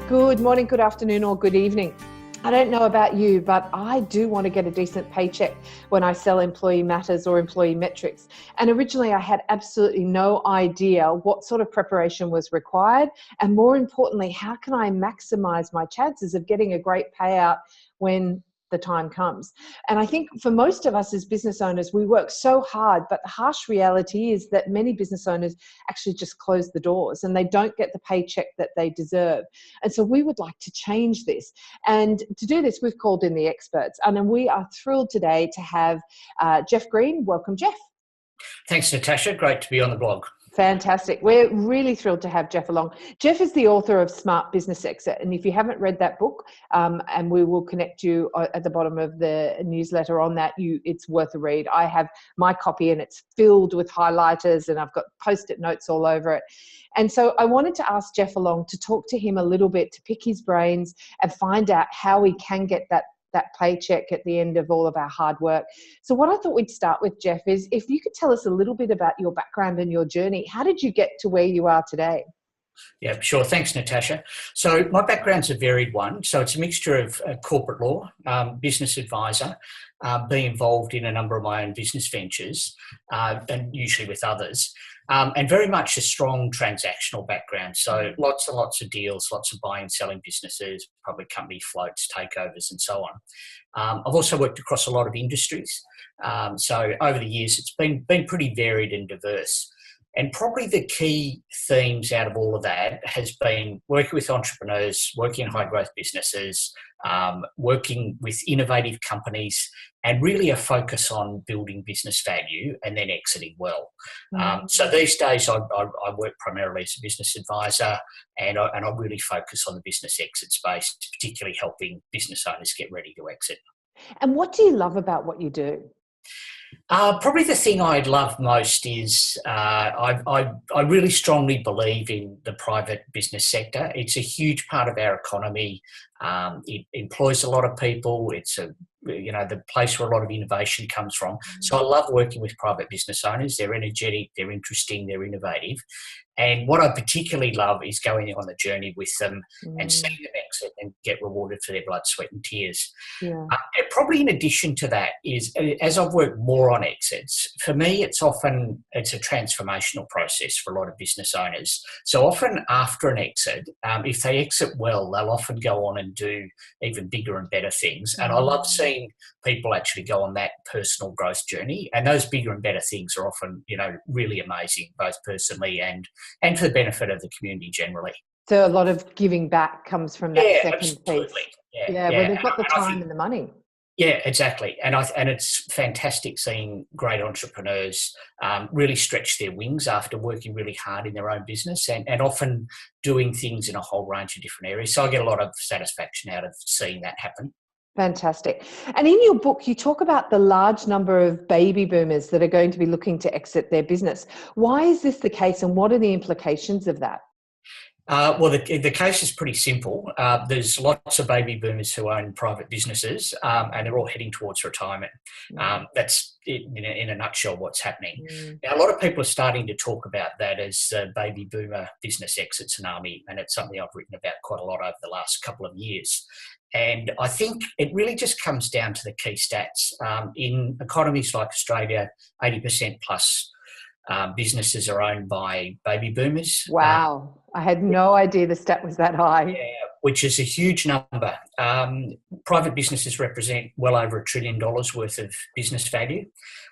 Good morning, good afternoon, or good evening. I don't know about you, but I do want to get a decent paycheck when I sell Employee Matters or Employee Metrics. And originally I had absolutely no idea what sort of preparation was required. And more importantly, how can I maximize my chances of getting a great payout when the time comes? And I think for most of us as business owners, we work so hard, but the harsh reality is that many business owners actually just close the doors and they don't get the paycheck that they deserve. And so we would like to change this. And to do this, we've called in the experts. And then we are thrilled today to have Geoff Green. Welcome, Geoff. Thanks, Natasha. Great to be on the blog. Fantastic. We're really thrilled to have Geoff along. Geoff is the author of Smart Business Exit. And if you haven't read that book, and we will connect you at the bottom of the newsletter on that, it's worth a read. I have my copy and it's filled with highlighters and I've got Post-it notes all over it. And so I wanted to ask Geoff along to talk to him a little bit, to pick his brains and find out how we can get that paycheck at the end of all of our hard work. So what I thought we'd start with, Geoff, is if you could tell us a little bit about your background and your journey. How did you get to where you are today? Yeah, sure. Thanks, Natasha. So my background's a varied one. So it's a mixture of corporate law, business advisor, being involved in a number of my own business ventures, and usually with others, and very much a strong transactional background. So lots and lots of deals, lots of buying and selling businesses, public company floats, takeovers, and so on. I've also worked across a lot of industries. So over the years, it's been pretty varied and diverse. And probably the key themes out of all of that has been working with entrepreneurs, working in high growth businesses, working with innovative companies, and really a focus on building business value and then exiting well. So these days I work primarily as a business advisor and I really focus on the business exit space, particularly helping business owners get ready to exit. And what do you love about what you do? Probably the thing I love most is I really strongly believe in the private business sector. It's a huge part of our economy. It employs a lot of people. It's the place where a lot of innovation comes from. So I love working with private business owners. They're energetic, they're interesting, they're innovative. And what I particularly love is going on the journey with them and seeing them exit and get rewarded for their blood, sweat and tears. Yeah. And probably in addition to that is, as I've worked more on exits, for me it's a transformational process for a lot of business owners. So often after an exit, if they exit well, they'll often go on and do even bigger and better things. And I love seeing people actually go on that personal growth journey. And those bigger and better things are often, really amazing, both personally and for the benefit of the community generally. So a lot of giving back comes from that second absolutely. piece. Yeah, where they've got the time and the money. Yeah, exactly. And it's fantastic seeing great entrepreneurs really stretch their wings after working really hard in their own business and often doing things in a whole range of different areas. So I get a lot of satisfaction out of seeing that happen. Fantastic. And in your book, you talk about the large number of baby boomers that are going to be looking to exit their business. Why is this the case and what are the implications of that? Well, the case is pretty simple. There's lots of baby boomers who own private businesses and they're all heading towards retirement. That's in a nutshell what's happening. Now, a lot of people are starting to talk about that as baby boomer business exit tsunami, and it's something I've written about quite a lot over the last couple of years. And I think it really just comes down to the key stats. In economies like Australia, 80% plus businesses are owned by baby boomers. Wow. I had no idea the stat was that high. Yeah, which is a huge number. Private businesses represent well over $1 trillion worth of business value.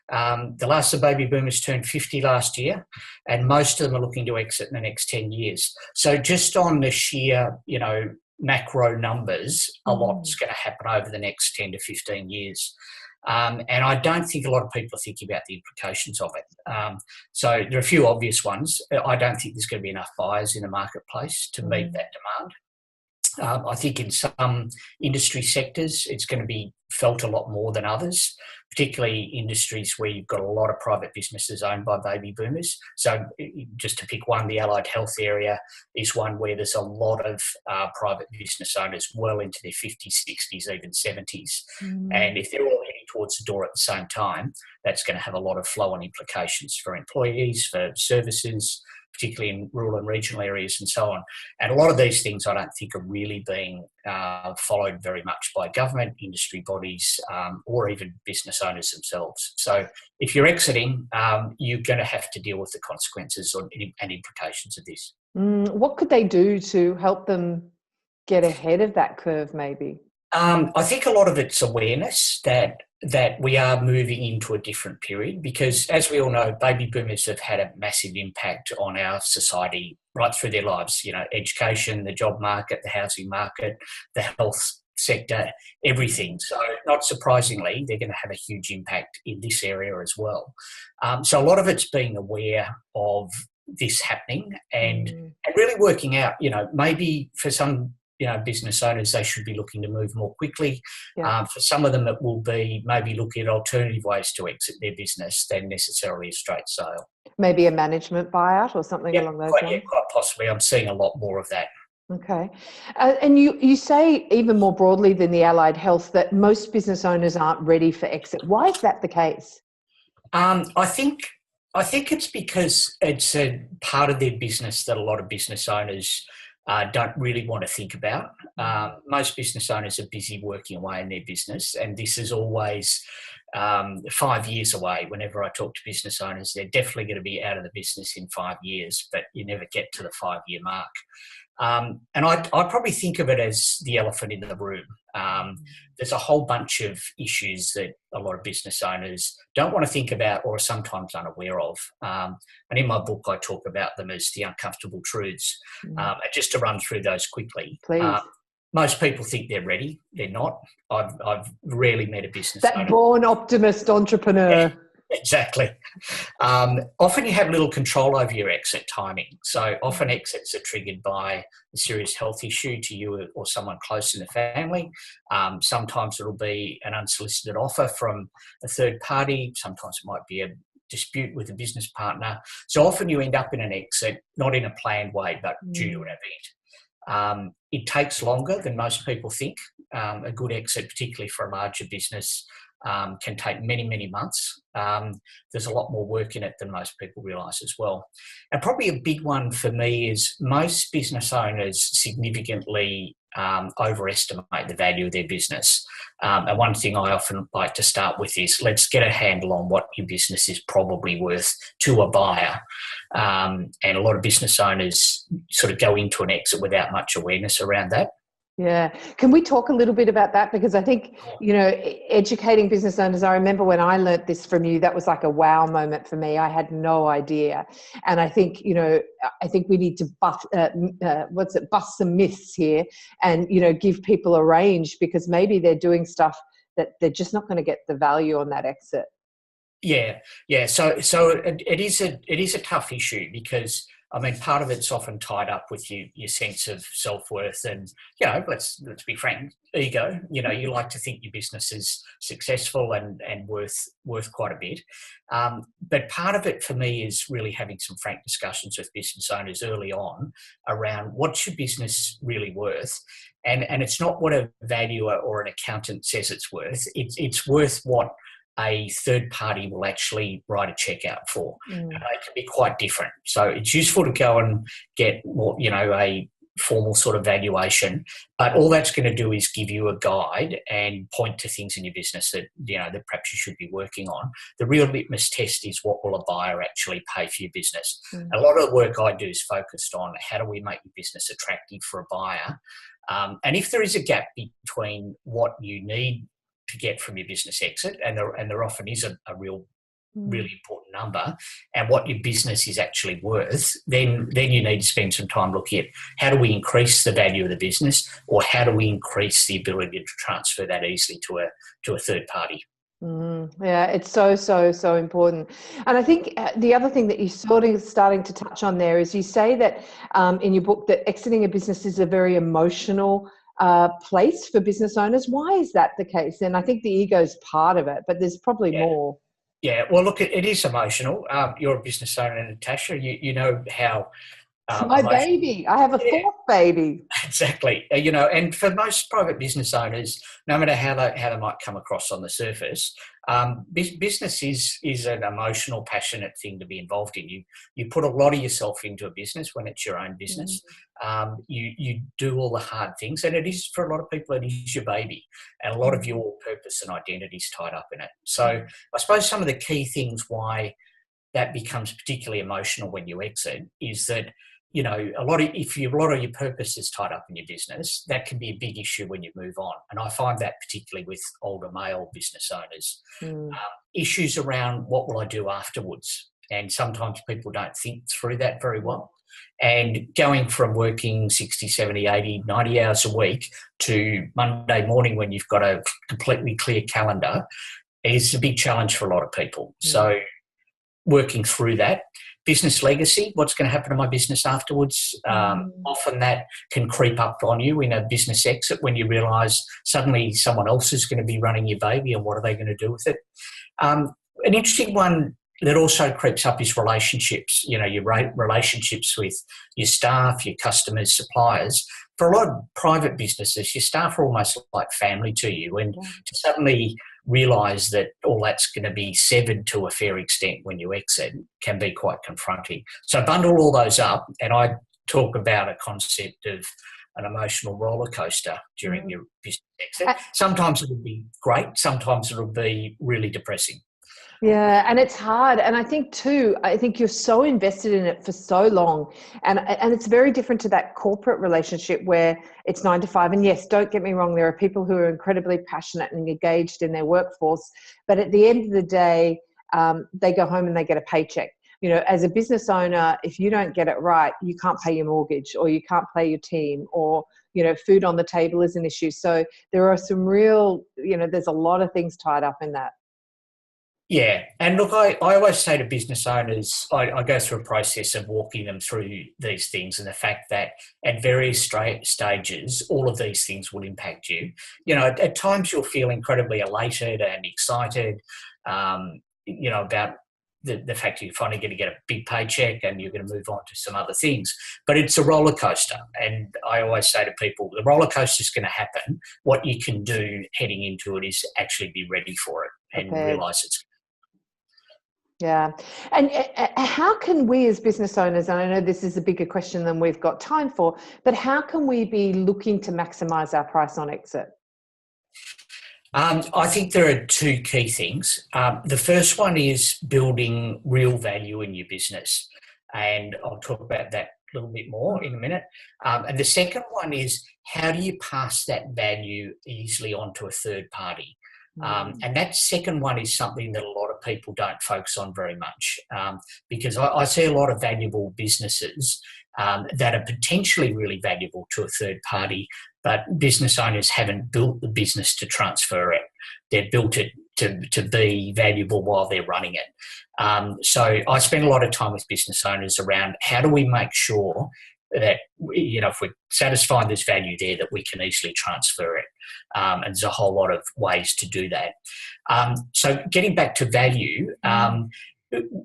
The last of the baby boomers turned 50 last year, and most of them are looking to exit in the next 10 years. So just on the sheer, macro numbers, a lot's going to happen over the next 10 to 15 years. And I don't think a lot of people are thinking about the implications of it. So there are a few obvious ones. I don't think there's going to be enough buyers in the marketplace to meet that demand. I think in some industry sectors, it's going to be felt a lot more than others, particularly industries where you've got a lot of private businesses owned by baby boomers. So just to pick one, the allied health area is one where there's a lot of private business owners well into their 50s, 60s, even 70s. And if they're all heading towards the door at the same time, that's going to have a lot of flow-on implications for employees, for services, particularly in rural and regional areas and so on. And a lot of these things I don't think are really being followed very much by government, industry bodies, or even business owners themselves. So if you're exiting, you're going to have to deal with the consequences and implications of this. What could they do to help them get ahead of that curve, maybe? I think a lot of it's awareness that we are moving into a different period, because as we all know, baby boomers have had a massive impact on our society right through their lives. Education, the job market, the housing market, the health sector, everything. So not surprisingly, they're going to have a huge impact in this area as well. So a lot of it's being aware of this happening and really working out, maybe for some business owners, they should be looking to move more quickly. Yeah. For some of them, it will be maybe looking at alternative ways to exit their business than necessarily a straight sale. Maybe a management buyout or something along those lines? Yeah, quite possibly. I'm seeing a lot more of that. Okay. And you say even more broadly than the allied health that most business owners aren't ready for exit. Why is that the case? I think it's because it's a part of their business that a lot of business owners don't really want to think about. Most business owners are busy working away in their business, and this is always 5 years away. Whenever I talk to business owners, they're definitely going to be out of the business in 5 years, but you never get to the 5-year mark. And I probably think of it as the elephant in the room. There's a whole bunch of issues that a lot of business owners don't want to think about or are sometimes unaware of. And in my book, I talk about them as the uncomfortable truths. And just to run through those quickly. Please. Most people think they're ready. They're not. I've rarely met a business owner. That born optimist entrepreneur. Yeah. Exactly. Often you have little control over your exit timing. So often exits are triggered by a serious health issue to you or someone close in the family. Sometimes it'll be an unsolicited offer from a third party. Sometimes it might be a dispute with a business partner. So often you end up in an exit, not in a planned way, but due to an event. It takes longer than most people think. A good exit, particularly for a larger business, can take many, many months. There's a lot more work in it than most people realise as well. And probably a big one for me is most business owners significantly overestimate the value of their business. And one thing I often like to start with is let's get a handle on what your business is probably worth to a buyer. And a lot of business owners sort of go into an exit without much awareness around that. Yeah. Can we talk a little bit about that? Because I think, educating business owners, I remember when I learnt this from you, that was like a wow moment for me. I had no idea. And I think, we need to bust some myths here and, give people a range, because maybe they're doing stuff that they're just not going to get the value on that exit. Yeah. So it is a tough issue because, part of it's often tied up with your sense of self-worth and, let's be frank, ego. You like to think your business is successful and worth quite a bit. But part of it for me is really having some frank discussions with business owners early on around what's your business really worth. And it's not what a valuer or an accountant says it's worth. It's worth what a third party will actually write a check out for. And they can be quite different. So it's useful to go and get more, a formal sort of valuation, but all that's going to do is give you a guide and point to things in your business that, that perhaps you should be working on. The real litmus test is what will a buyer actually pay for your business. A lot of the work I do is focused on how do we make your business attractive for a buyer. And if there is a gap between what you need to get from your business exit, and there often is a really important number, and what your business is actually worth, then you need to spend some time looking at how do we increase the value of the business, or how do we increase the ability to transfer that easily to a third party. Yeah, it's so important. And I think the other thing that you're sort of starting to touch on there is you say that in your book that exiting a business is a very emotional place for business owners. Why is that the case? And I think the ego is part of it, but there's probably more. Yeah, well, look, it is emotional. You're a business owner, Natasha. You know how It's my baby. I have a fourth baby. Exactly. And for most private business owners, no matter how they might come across on the surface, business is an emotional, passionate thing to be involved in. You put a lot of yourself into a business when it's your own business. You do all the hard things, and it is, for a lot of people, it is your baby, and a lot of your purpose and identity is tied up in it. So I suppose some of the key things why that becomes particularly emotional when you exit is that, if a lot of your purpose is tied up in your business, that can be a big issue when you move on. And I find that particularly with older male business owners. Issues around what will I do afterwards? And sometimes people don't think through that very well. And going from working 60, 70, 80, 90 hours a week to Monday morning when you've got a completely clear calendar is a big challenge for a lot of people. So working through that. Business legacy, what's going to happen to my business afterwards? Often that can creep up on you in a business exit when you realise suddenly someone else is going to be running your baby, and what are they going to do with it? An interesting one that also creeps up is relationships, your relationships with your staff, your customers, suppliers. For a lot of private businesses, your staff are almost like family to you, and to suddenly realise that all that's going to be severed to a fair extent when you exit can be quite confronting. So bundle all those up, and I talk about a concept of an emotional roller coaster during your business exit. Sometimes it will be great, sometimes it will be really depressing. Yeah, and it's hard. And I think you're so invested in it for so long. And it's very different to that corporate relationship where it's 9 to 5. And yes, don't get me wrong, there are people who are incredibly passionate and engaged in their workforce. But at the end of the day, they go home and they get a paycheck. As a business owner, if you don't get it right, you can't pay your mortgage, or you can't pay your team, or, food on the table is an issue. So there are some real, there's a lot of things tied up in that. Yeah. And look, I always say to business owners, I go through a process of walking them through these things, and the fact that at various stages, all of these things will impact you. At times you'll feel incredibly elated and excited, about the fact you're finally going to get a big paycheck and you're going to move on to some other things. But it's a roller coaster. And I always say to people, the roller coaster is going to happen. What you can do heading into it is actually be ready for it and realise it's. Yeah. And how can we as business owners, and I know this is a bigger question than we've got time for, but how can we be looking to maximise our price on exit? I think there are two key things. The first one is building real value in your business. And I'll talk about that a little bit more in a minute. And the second one is, how do you pass that value easily onto a third party? And that second one is something that a lot of people don't focus on very much, because I see a lot of valuable businesses that are potentially really valuable to a third party, but business owners haven't built the business to transfer it. They've built it to be valuable while they're running it. So I spend a lot of time with business owners around how do we make sure that, if we're satisfied there's value there, that we can easily transfer it. And there's a whole lot of ways to do that. So getting back to value,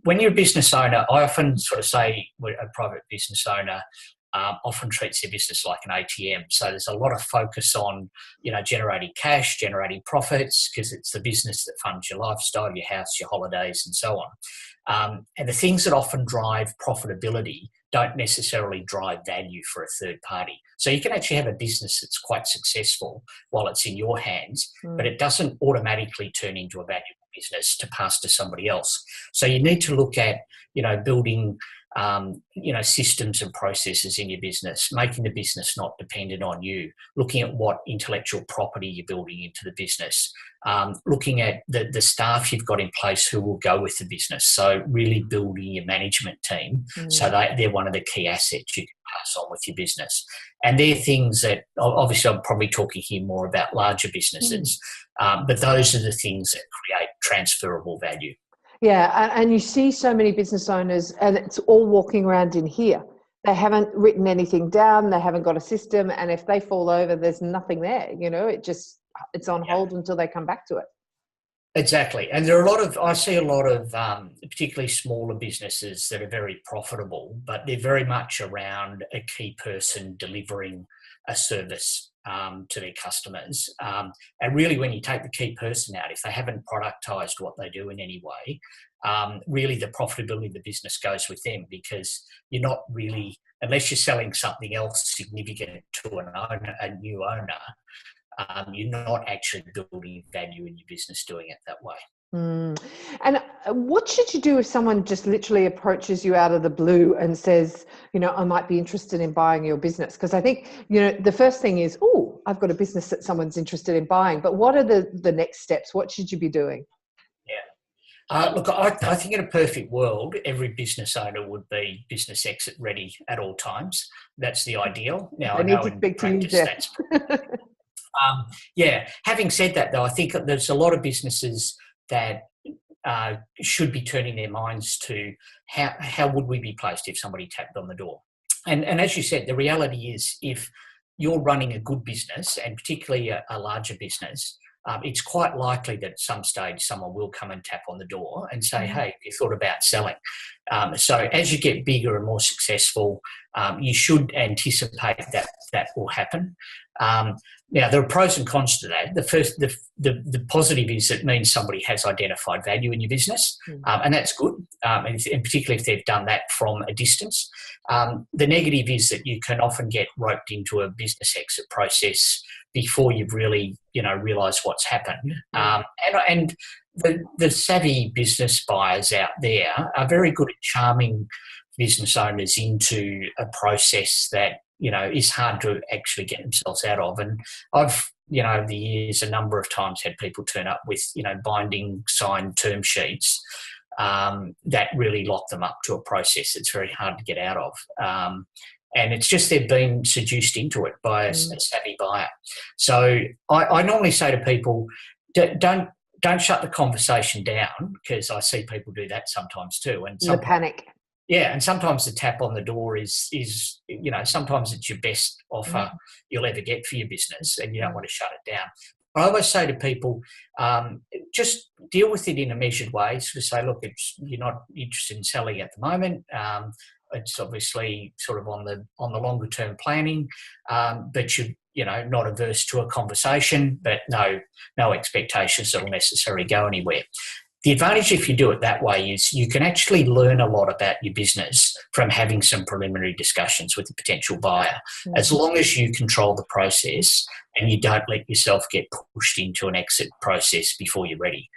when you're a business owner, I often sort of say a private business owner often treats their business like an ATM. So there's a lot of focus on, generating cash, generating profits, because it's the business that funds your lifestyle, your house, your holidays, and so on. And the things that often drive profitability don't necessarily drive value for a third party. So you can actually have a business that's quite successful while it's in your hands, but it doesn't automatically turn into a valuable business to pass to somebody else. So you need to look at, building systems and processes in your business, making the business not dependent on you, looking at what intellectual property you're building into the business, looking at the staff you've got in place who will go with the business. So really building your management team so they're one of the key assets you can pass on with your business. And they're things that, obviously I'm probably talking here more about larger businesses, but those are the things that create transferable value. Yeah, and you see so many business owners, and it's all walking around in here. They haven't written anything down, they haven't got a system, and if they fall over, there's nothing there, it's on hold until they come back to it. Exactly. And there are I see a lot of, particularly smaller businesses that are very profitable, but they're very much around a key person delivering a service to their customers. And really, when you take the key person out, if they haven't productized what they do in any way, really the profitability of the business goes with them, because you're not really, unless you're selling something else significant to a new owner, you're not actually building value in your business doing it that way. Mm. And what should you do if someone just literally approaches you out of the blue and says, I might be interested in buying your business? Because I think, the first thing is, oh, I've got a business that someone's interested in buying. But what are the next steps? What should you be doing? Yeah. Look, I think in a perfect world, every business owner would be business exit ready at all times. That's the ideal. Now, I know in practice that's... Having said that, though, I think there's a lot of businesses that should be turning their minds to how would we be placed if somebody tapped on the door. And as you said, the reality is, if you're running a good business, and particularly a larger business, it's quite likely that at some stage someone will come and tap on the door and say, hey, have you thought about selling? So as you get bigger and more successful, you should anticipate that will happen. Now, there are pros and cons to that. The positive is it means somebody has identified value in your business, and that's good, and particularly if they've done that from a distance. The negative is that you can often get roped into a business exit process before you've really, realised what's happened. And the savvy business buyers out there are very good at charming business owners into a process that is hard to actually get themselves out of. And I've, over the years, a number of times had people turn up with, binding signed term sheets that really lock them up to a process that's very hard to get out of. And it's just they've been seduced into it by a savvy buyer. So I normally say to people, don't shut the conversation down, because I see people do that sometimes too. And the panic. Yeah, and sometimes the tap on the door is sometimes it's your best offer you'll ever get for your business, and you don't want to shut it down. But I always say to people, just deal with it in a measured way. So to say, look, you're not interested in selling at the moment. It's obviously sort of on the longer term planning, but you're not averse to a conversation, but no expectations that'll necessarily go anywhere. The advantage if you do it that way is you can actually learn a lot about your business from having some preliminary discussions with a potential buyer, as long as you control the process and you don't let yourself get pushed into an exit process before you're ready.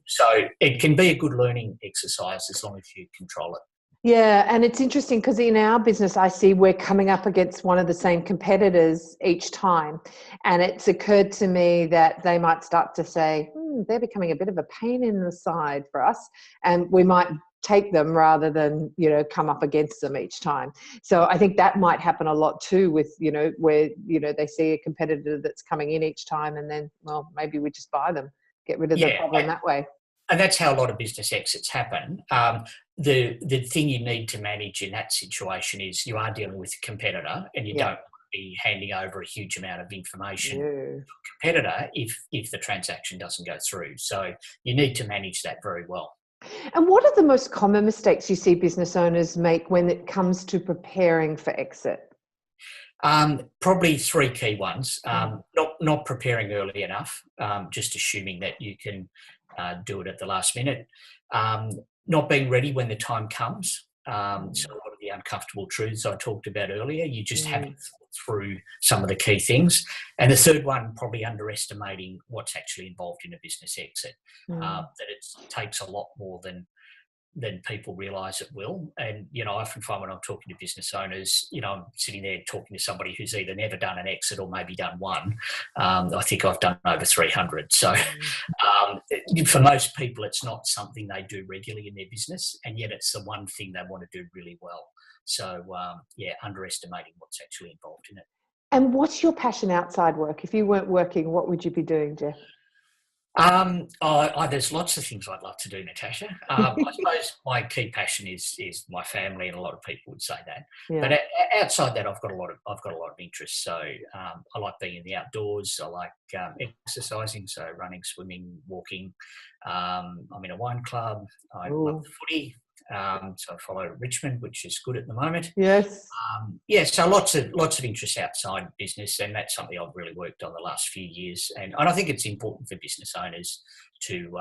So it can be a good learning exercise as long as you control it. Yeah, and it's interesting because in our business, I see we're coming up against one of the same competitors each time. And it's occurred to me that they might start to say, they're becoming a bit of a pain in the side for us. And we might take them rather than, come up against them each time. So I think that might happen a lot too with, where, they see a competitor that's coming in each time, and then, well, maybe we just buy them, get rid of the problem that way. And that's how a lot of business exits happen. The thing you need to manage in that situation is you are dealing with a competitor, and you don't be handing over a huge amount of information to a competitor if the transaction doesn't go through. So you need to manage that very well. And what are the most common mistakes you see business owners make when it comes to preparing for exit? Probably three key ones. Not preparing early enough, just assuming that you can do it at the last minute. Not being ready when the time comes. So a lot of the uncomfortable truths I talked about earlier, you just haven't thought through some of the key things. And the third one, probably underestimating what's actually involved in a business exit. That it takes a lot more than people realise it will. And, I often find when I'm talking to business owners, I'm sitting there talking to somebody who's either never done an exit or maybe done one. I think I've done over 300. So for most people, it's not something they do regularly in their business, and yet it's the one thing they want to do really well. So, underestimating what's actually involved in it. And what's your passion outside work? If you weren't working, what would you be doing, Geoff? There's lots of things I'd love to do, Natasha. I suppose my key passion is my family, and a lot of people would say that. Yeah. But outside that, I've got a lot of interests. So I like being in the outdoors. I like exercising, so running, swimming, walking. I'm in a wine club. I love the footy. So I follow Richmond, which is good at the moment. Yes. So lots of interests outside business, and that's something I've really worked on the last few years. And I think it's important for business owners to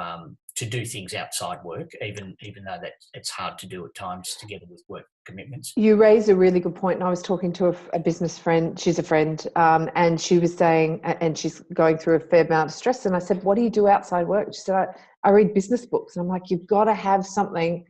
do things outside work, even though that it's hard to do at times together with work commitments. You raise a really good point. And I was talking to a business friend. She's a friend, and she was saying, and she's going through a fair amount of stress. And I said, "What do you do outside work?" She said, "I read business books." And I'm like, "You've got to have something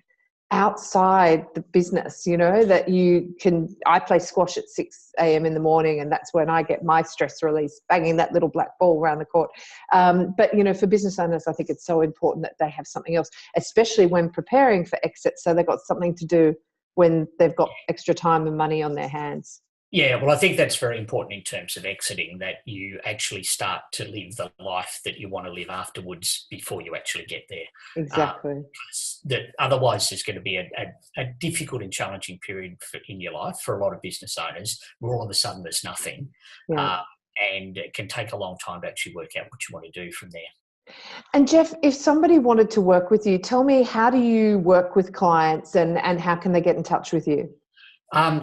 outside the business, that you can." I play squash at 6 a.m. in the morning, and that's when I get my stress release, banging that little black ball around the court. But for business owners, I think it's so important that they have something else, especially when preparing for exit, so they've got something to do when they've got extra time and money on their hands. Yeah, well, I think that's very important in terms of exiting, that you actually start to live the life that you want to live afterwards before you actually get there. Exactly. That otherwise there's going to be a difficult and challenging period in your life for a lot of business owners, where all of a sudden there's nothing. Yeah. And it can take a long time to actually work out what you want to do from there. And Geoff, if somebody wanted to work with you, tell me, how do you work with clients, and how can they get in touch with you?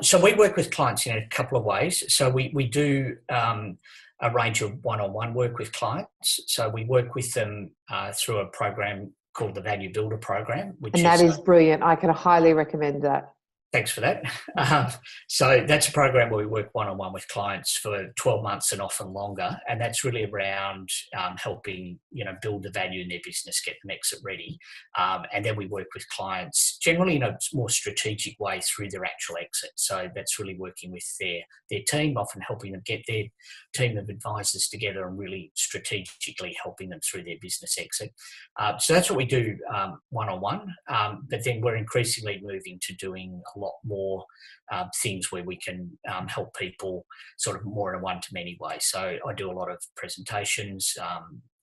So we work with clients in a couple of ways. So we do arrange a one-on-one work with clients. So we work with them through a program called the Value Builder Program. That is brilliant. I can highly recommend that. Thanks for that. So that's a program where we work one-on-one with clients for 12 months and often longer. And that's really around helping, build the value in their business, get them exit ready. And then we work with clients generally in a more strategic way through their actual exit. So that's really working with their team, often helping them get their team of advisors together and really strategically helping them through their business exit. So that's what we do one-on-one. But then we're increasingly moving to doing a lot more things where we can help people sort of more in a one-to-many way. So I do a lot of presentations,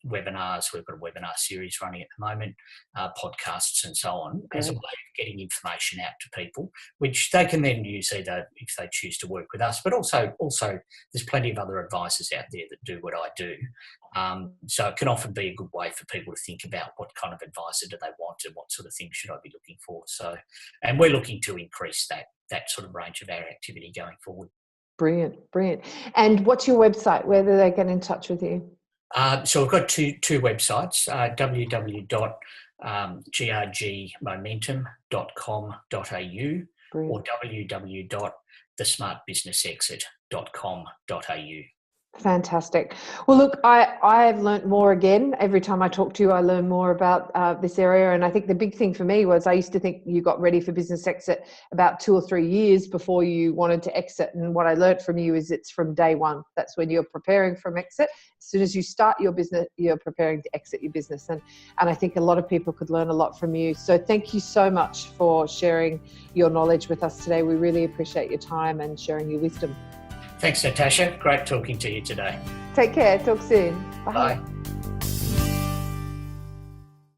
webinars. We've got a webinar series running at the moment, podcasts and so on, as a way of getting information out to people, which they can then use either if they choose to work with us, but also there's plenty of other advisors out there that do what I do. So it can often be a good way for people to think about what kind of advisor do they want and what sort of things should I be looking for. So, and we're looking to increase that sort of range of our activity going forward. Brilliant. And what's your website? Where do they get in touch with you? So we've got two websites, www.grgmomentum.com.au or www.thesmartbusinessexit.com.au. Fantastic. Well, look, I have learnt more again. Every time I talk to you, I learn more about this area. And I think the big thing for me was I used to think you got ready for business exit about 2 or 3 years before you wanted to exit. And what I learnt from you is it's from day one. That's when you're preparing for exit. As soon as you start your business, you're preparing to exit your business. And I think a lot of people could learn a lot from you. So thank you so much for sharing your knowledge with us today. We really appreciate your time and sharing your wisdom. Thanks, Natasha. Great talking to you today. Take care. Talk soon. Bye. Bye.